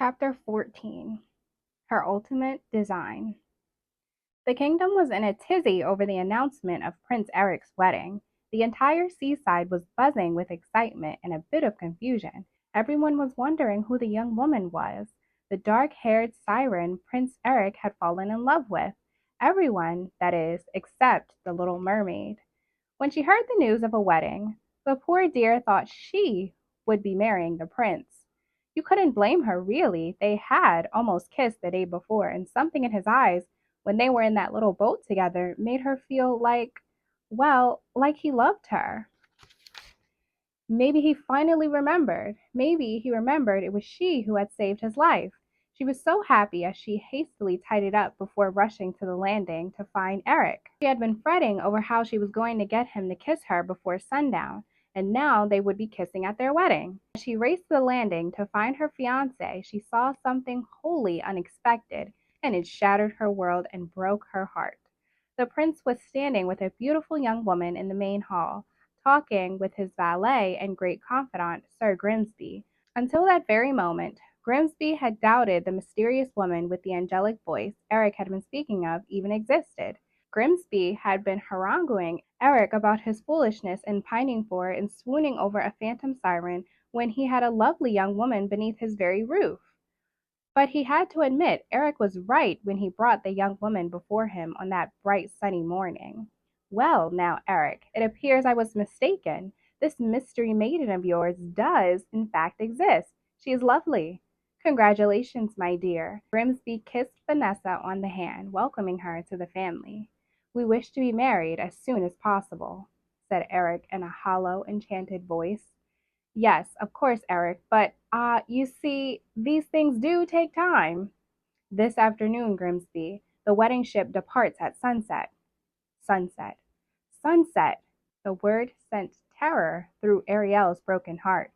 Chapter 14. Her Ultimate Design. The kingdom was in a tizzy over the announcement of Prince Eric's wedding. The entire seaside was buzzing with excitement and a bit of confusion. Everyone was wondering who the young woman was, the dark-haired siren Prince Eric had fallen in love with. Everyone, that is, except the little mermaid. When she heard the news of a wedding, the poor dear thought she would be marrying the prince. You couldn't blame her, really. They had almost kissed the day before, and something in his eyes when they were in that little boat together made her feel like he loved her. Maybe he finally remembered. Maybe he remembered it was she who had saved his life. She was so happy as she hastily tied it up before rushing to the landing to find Eric. She had been fretting over how she was going to get him to kiss her before sundown, and now they would be kissing at their wedding. As she raced to the landing to find her fiancé, she saw something wholly unexpected, and it shattered her world and broke her heart. The prince was standing with a beautiful young woman in the main hall, talking with his valet and great confidant, Sir Grimsby. Until that very moment, Grimsby had doubted the mysterious woman with the angelic voice Eric had been speaking of even existed. Grimsby had been haranguing Eric about his foolishness in pining for and swooning over a phantom siren when he had a lovely young woman beneath his very roof. But he had to admit Eric was right when he brought the young woman before him on that bright sunny morning. Well, now, Eric, it appears I was mistaken. This mystery maiden of yours does, in fact, exist. She is lovely. Congratulations, my dear. Grimsby kissed Vanessa on the hand, welcoming her to the family. We wish to be married as soon as possible, said Eric in a hollow, enchanted voice. Yes, of course, Eric, but, you see, these things do take time. This afternoon, Grimsby, the wedding ship departs at sunset. Sunset. Sunset! The word sent terror through Ariel's broken heart.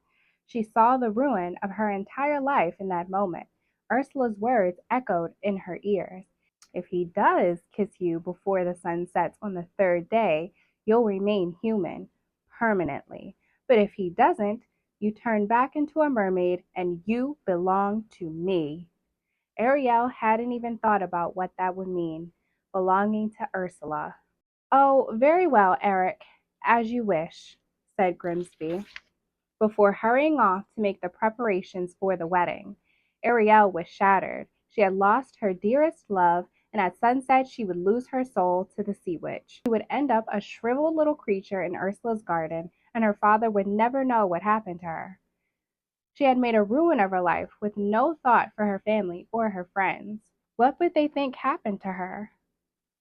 She saw the ruin of her entire life in that moment. Ursula's words echoed in her ears. If he does kiss you before the sun sets on the third day, you'll remain human, permanently. But if he doesn't, you turn back into a mermaid and you belong to me. Ariel hadn't even thought about what that would mean, belonging to Ursula. Oh, very well, Eric, as you wish, said Grimsby, before hurrying off to make the preparations for the wedding. Ariel was shattered. She had lost her dearest love, and at sunset she would lose her soul to the sea witch. She would end up a shriveled little creature in Ursula's garden, and her father would never know what happened to her. She had made a ruin of her life with no thought for her family or her friends. What would they think happened to her?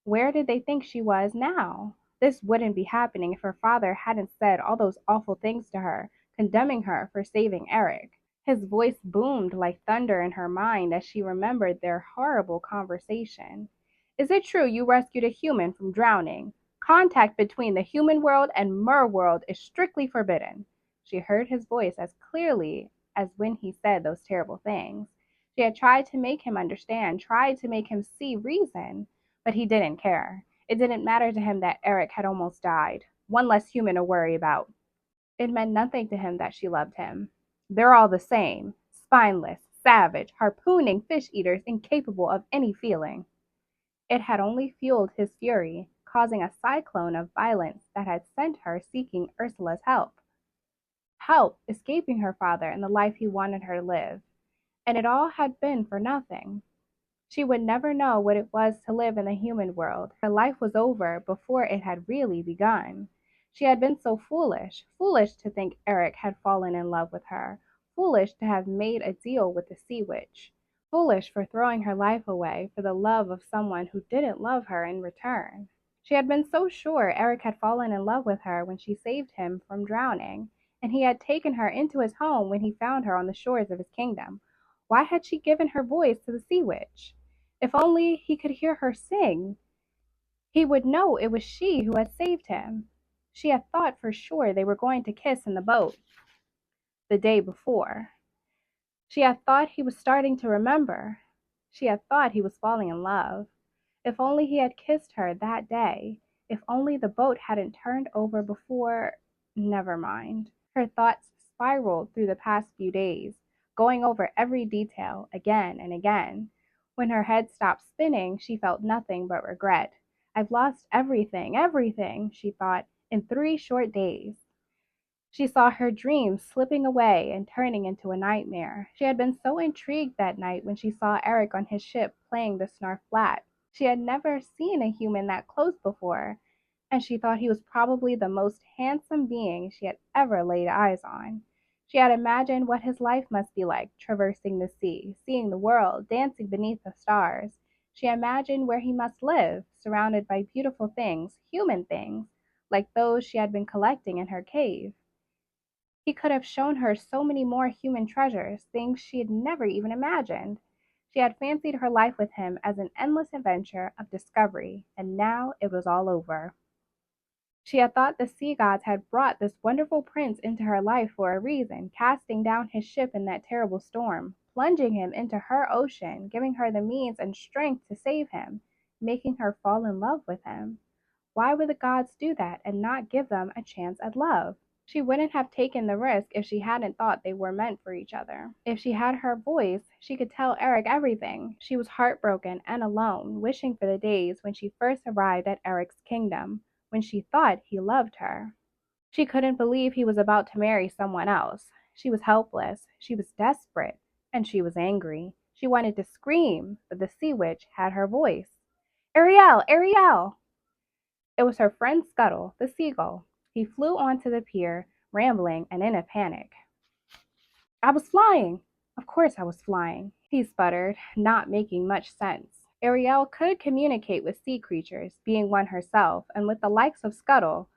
Where did they think she was now? This wouldn't be happening if her father hadn't said all those awful things to her, condemning her for saving Eric. His voice boomed like thunder in her mind as she remembered their horrible conversation. Is it true you rescued a human from drowning? Contact between the human world and mer world is strictly forbidden. She heard his voice as clearly as when he said those terrible things. She had tried to make him understand, tried to make him see reason. But he didn't care. It didn't matter to him that Eric had almost died. One less human to worry about. It meant nothing to him that she loved him. They're all the same. Spineless, savage, harpooning fish-eaters incapable of any feeling. It had only fueled his fury, causing a cyclone of violence that had sent her seeking Ursula's help. Help escaping her father and the life he wanted her to live. And it all had been for nothing. She would never know what it was to live in the human world. Her life was over before it had really begun. She had been so foolish, foolish to think Eric had fallen in love with her, foolish to have made a deal with the sea witch, foolish for throwing her life away for the love of someone who didn't love her in return. She had been so sure Eric had fallen in love with her when she saved him from drowning, and he had taken her into his home when he found her on the shores of his kingdom. Why had she given her voice to the sea witch? If only he could hear her sing, he would know it was she who had saved him. She had thought for sure they were going to kiss in the boat the day before. She had thought he was starting to remember. She had thought he was falling in love. If only he had kissed her that day. If only the boat hadn't turned over before. Never mind. Her thoughts spiraled through the past few days. going over every detail again and again. When her head stopped spinning, she felt nothing but regret. I've lost everything, everything, she thought, in 3 short days. She saw her dreams slipping away and turning into a nightmare. She had been so intrigued that night when she saw Eric on his ship playing the Snarf Flat. She had never seen a human that close before, and she thought he was probably the most handsome being she had ever laid eyes on. She had imagined what his life must be like, traversing the sea, seeing the world, dancing beneath the stars. She imagined where he must live, surrounded by beautiful things, human things, like those she had been collecting in her cave. He could have shown her so many more human treasures, things she had never even imagined. She had fancied her life with him as an endless adventure of discovery, and now it was all over. She had thought the sea gods had brought this wonderful prince into her life for a reason, casting down his ship in that terrible storm, plunging him into her ocean, giving her the means and strength to save him, making her fall in love with him. Why would the gods do that and not give them a chance at love? She wouldn't have taken the risk if she hadn't thought they were meant for each other. If she had her voice, she could tell Eric everything. She was heartbroken and alone, wishing for the days when she first arrived at Eric's kingdom, when she thought he loved her. She couldn't believe he was about to marry someone else. She was helpless, she was desperate, and she was angry. She wanted to scream, but the sea witch had her voice. Ariel! Ariel! It was her friend Scuttle, the seagull. He flew onto the pier, rambling and in a panic. I was flying. Of course I was flying, he sputtered, not making much sense. Ariel could communicate with sea creatures, being one herself, and with the likes of Scuttle,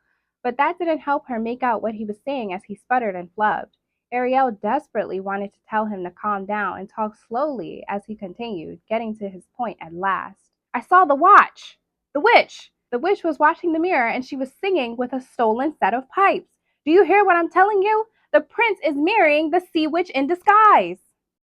but that didn't help her make out what he was saying as he sputtered and flubbed. Ariel desperately wanted to tell him to calm down and talk slowly as he continued, getting to his point at last. I saw the watch! The witch! The witch was watching the mirror and she was singing with a stolen set of pipes. Do you hear what I'm telling you? The prince is marrying the sea witch in disguise.